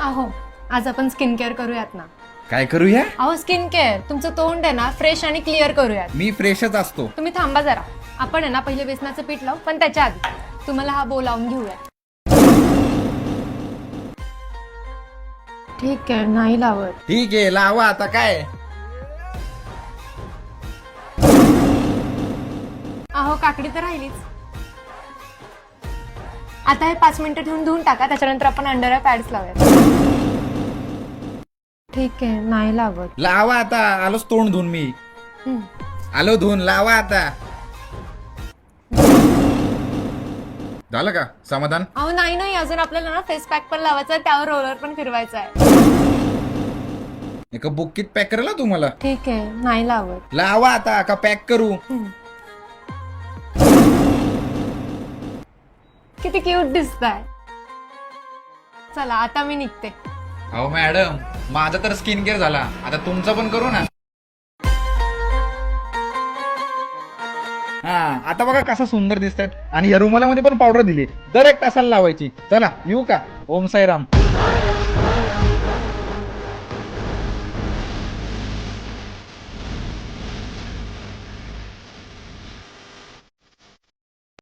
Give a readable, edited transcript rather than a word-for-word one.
अहो आज आपण स्किन केअर करूयात ना. काय करूया? अहो स्किन केअर, तुमचं तोंड आहे ना फ्रेश आणि क्लिअर करूयात. मी फ्रेशच असतो. तुम्ही थांबा जरा. आपण आहे ना पहिले बेसनाचं पीठ लावू, पण त्याच्या आधी तुम्हाला हा बो लावून घेऊया. ठीक आहे, नाही लावत. ठीक आहे, लावा आता. काय अहो काकडी तर राहिलीच. आता हे 5 मिनिटं ठेवून धुवून टाका, त्याच्यानंतर आपण अंडर पॅड्स लावूया. ठीक आहे, नाही लावत. लावा आता. आलोच तोंड धुवून मी. आलो धुवून. लावा आता. झालं का समाधान? अहो नाही अजून आपल्याला ना फेस पॅक पण लावायचा आहे, त्यावर रोलर पण फिरवायचा आहे. एका बुक्कीत पॅक करायला तुम्हाला. ठीक आहे, नाही लावत. लावा आता का पॅक करू? किती क्यूट दिसताय. चला आता मी निघते. अहो मॅडम, माझा तर स्किन केअर झाला, आता तुमचं पण करू ना. हा, आता बघा कसा सुंदर दिसतात. आणि या रुमालामध्ये पण पावडर दिली, दर 1 तासाला लावायची. चला येऊ का? ओम साईराम.